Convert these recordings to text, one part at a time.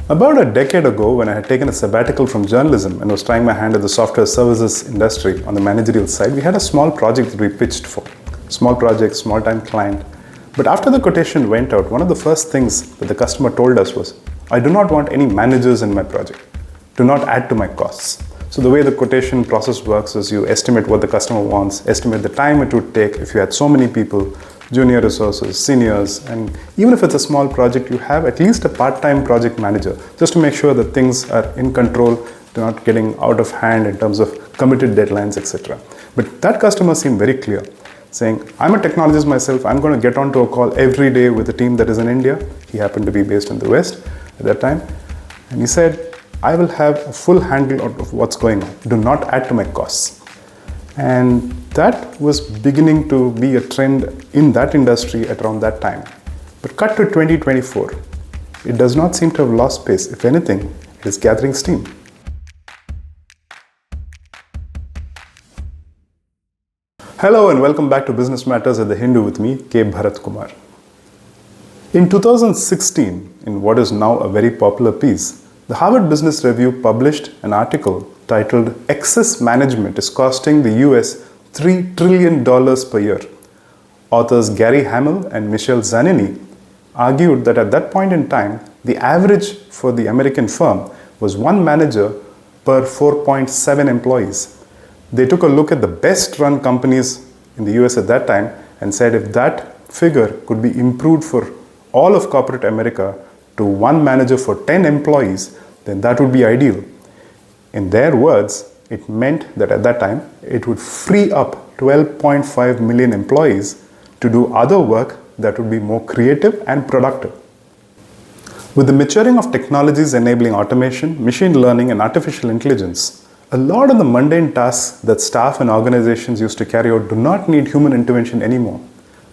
About a decade ago, when I had taken a sabbatical from journalism and was trying my hand at the software services industry on the managerial side, we had a small project that we pitched for. Small project, small time client. But after the quotation went out, one of the first things that the customer told us was, I do not want any managers in my project. Do not add to my costs. So the way the quotation process works is you estimate what the customer wants, estimate the time it would take if you had so many people, junior resources, seniors, and even if it's a small project, you have at least a part-time project manager just to make sure that things are in control, they're not getting out of hand in terms of committed deadlines, etc. But that customer seemed very clear, saying, I'm a technologist myself, I'm going to get onto a call every day with a team that is in India. He happened to be based in the West at that time. And he said, I will have a full handle of what's going on. Do not add to my costs. And that was beginning to be a trend in that industry at around that time. But cut to 2024, it does not seem to have lost pace. If anything, it is gathering steam. Hello and welcome back to Business Matters at the Hindu with me, K. Bharat Kumar. In 2016, in what is now a very popular piece, the Harvard Business Review published an article titled Excess Management is Costing the US $3 trillion per year. Authors Gary Hamel and Michel Zanini argued that at that point in time, the average for the American firm was one manager per 4.7 employees. They took a look at the best run companies in the US at that time and said if that figure could be improved for all of corporate America to one manager for 10 employees, then that would be ideal. In their words, it meant that at that time, it would free up 12.5 million employees to do other work that would be more creative and productive. With the maturing of technologies enabling automation, machine learning, and artificial intelligence, a lot of the mundane tasks that staff and organizations used to carry out do not need human intervention anymore.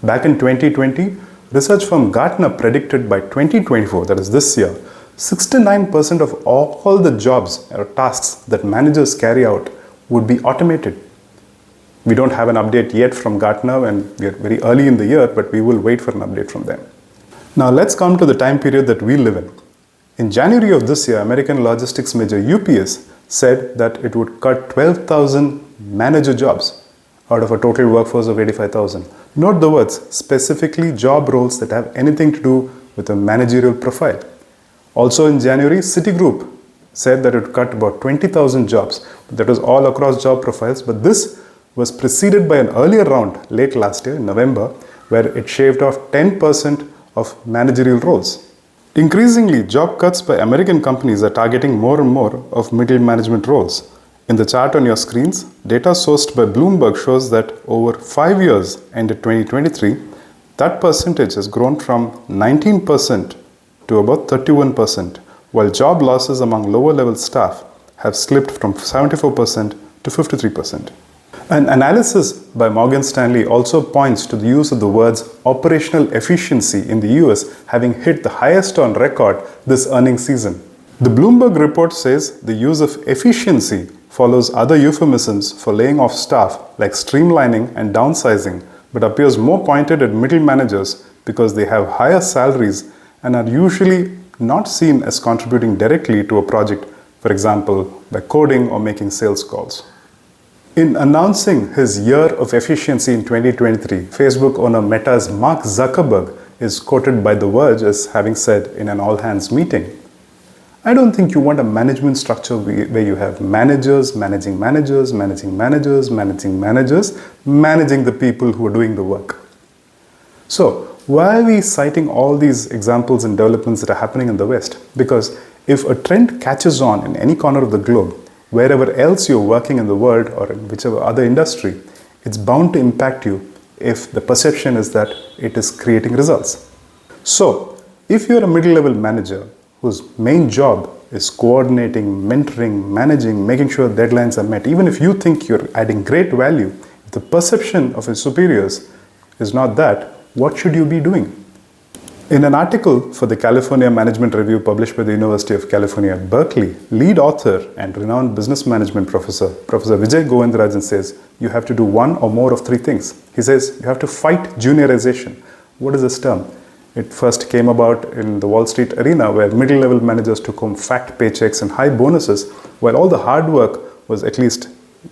Back in 2020, research firm Gartner predicted by 2024, that is this year, 69% of all the jobs or tasks that managers carry out would be automated. We don't have an update yet from Gartner and we are very early in the year, but we will wait for an update from them. Now let's come to the time period that we live in. In January of this year, American logistics major UPS said that it would cut 12,000 manager jobs out of a total workforce of 85,000. Note the words, specifically job roles that have anything to do with a managerial profile. Also in January, Citigroup said that it would cut about 20,000 jobs. That was all across job profiles, but this was preceded by an earlier round late last year in November where it shaved off 10% of managerial roles. Increasingly, job cuts by American companies are targeting more and more of middle management roles. In the chart on your screens, data sourced by Bloomberg shows that over 5 years ended 2023, that percentage has grown from 19% to about 31%, while job losses among lower level staff have slipped from 74% to 53%. An analysis by Morgan Stanley also points to the use of the words operational efficiency in the US having hit the highest on record this earnings season. The Bloomberg report says the use of efficiency follows other euphemisms for laying off staff like streamlining and downsizing, but appears more pointed at middle managers because they have higher salaries and are usually not seen as contributing directly to a project, for example, by coding or making sales calls. In announcing his year of efficiency in 2023, Facebook owner Meta's Mark Zuckerberg is quoted by The Verge as having said in an all-hands meeting, I don't think you want a management structure where you have managers managing managers, managing managers, managing managers, managing the people who are doing the work. So, why are we citing all these examples and developments that are happening in the West? Because if a trend catches on in any corner of the globe, wherever else you're working in the world or in whichever other industry, it's bound to impact you if the perception is that it is creating results. So, if you're a middle-level manager whose main job is coordinating, mentoring, managing, making sure deadlines are met, even if you think you're adding great value, if the perception of your superiors is not that, what should you be doing? In an article for the California Management Review published by the University of California at Berkeley, lead author and renowned business management professor, Professor Vijay Govindarajan says, you have to do one or more of three things. He says, you have to fight juniorization. What is this term? It first came about in the Wall Street arena, where middle-level managers took home fat paychecks and high bonuses, while all the hard work was, at least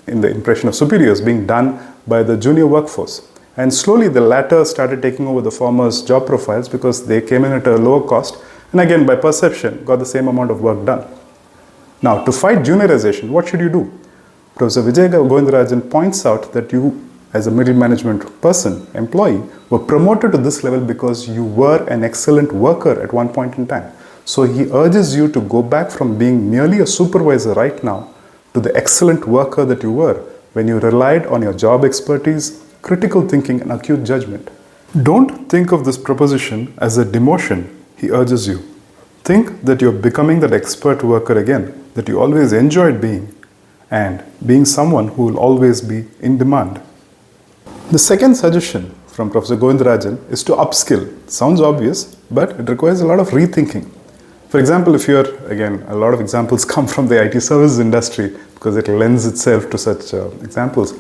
in the impression of superiors, being done by the junior workforce. And slowly the latter started taking over the former's job profiles because they came in at a lower cost, and again, by perception, got the same amount of work done. Now, to fight juniorization, what should you do? Professor Vijay Govindarajan points out that you, as a middle management person, employee, were promoted to this level because you were an excellent worker at one point in time. So he urges you to go back from being merely a supervisor right now to the excellent worker that you were when you relied on your job expertise, critical thinking, and acute judgment. Don't think of this proposition as a demotion, he urges you. Think that you're becoming that expert worker again, that you always enjoyed being, and being someone who will always be in demand. The second suggestion from Professor Govindarajan is to upskill. Sounds obvious, but it requires a lot of rethinking. For example, if you're, again, a lot of examples come from the IT services industry because it lends itself to such examples.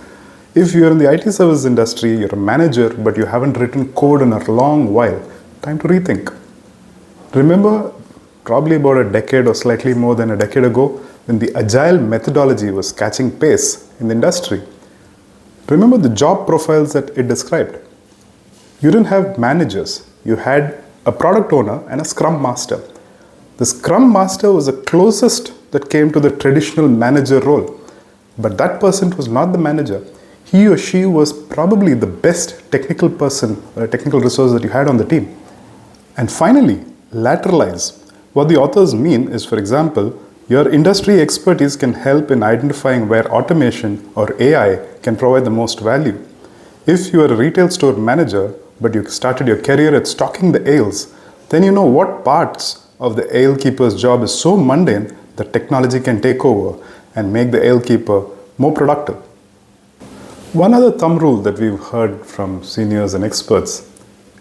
If you're in the IT services industry, you're a manager, but you haven't written code in a long while, time to rethink. Remember, probably about a decade or slightly more than a decade ago, when the agile methodology was catching pace in the industry, remember the job profiles that it described. You didn't have managers. You had a product owner and a scrum master. The scrum master was the closest that came to the traditional manager role. But that person was not the manager. He or she was probably the best technical person or technical resource that you had on the team. And finally, lateralize. What the authors mean is, for example, your industry expertise can help in identifying where automation or AI can provide the most value. If you are a retail store manager, but you started your career at stocking the aisles, then you know what parts of the ale keeper's job is so mundane that technology can take over and make the ale keeper more productive. One other thumb rule that we've heard from seniors and experts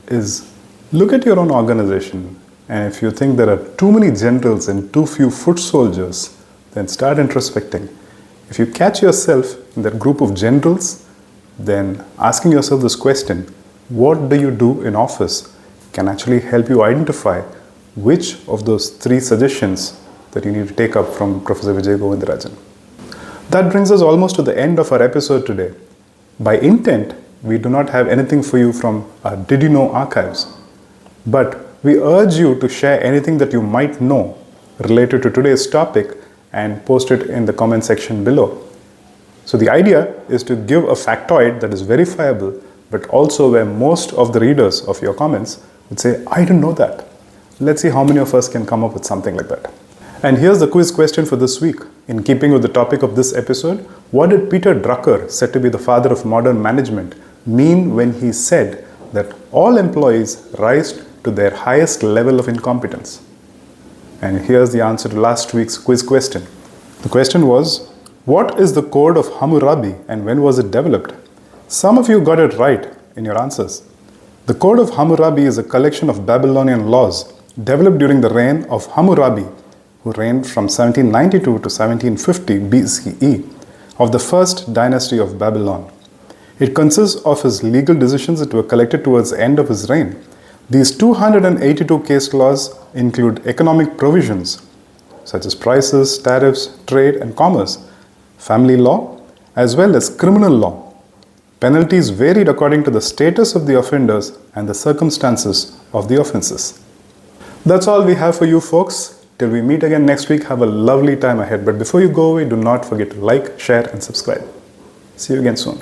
is look at your own organization, and if you think there are too many generals and too few foot soldiers, then start introspecting. If you catch yourself in that group of generals, then asking yourself this question, what do you do in office, can actually help you identify which of those three suggestions that you need to take up from Professor Vijay Govindarajan. That brings us almost to the end of our episode today. By intent, we do not have anything for you from our Did You Know archives, but we urge you to share anything that you might know related to today's topic and post it in the comment section below. So the idea is to give a factoid that is verifiable, but also where most of the readers of your comments would say, I didn't know that. Let's see how many of us can come up with something like that. And here's the quiz question for this week. In keeping with the topic of this episode, what did Peter Drucker, said to be the father of modern management, mean when he said that all employees rise to their highest level of incompetence? And here's the answer to last week's quiz question. The question was, what is the Code of Hammurabi and when was it developed? Some of you got it right in your answers. The Code of Hammurabi is a collection of Babylonian laws developed during the reign of Hammurabi, who reigned from 1792 to 1750 BCE, of the first dynasty of Babylon. It consists of his legal decisions that were collected towards the end of his reign. These 282 case laws include economic provisions such as prices, tariffs, trade and commerce, family law, as well as criminal law. Penalties varied according to the status of the offenders and the circumstances of the offenses. That's all we have for you folks. Till we meet again next week, have a lovely time ahead. But before you go away, do not forget to like, share and subscribe. See you again soon.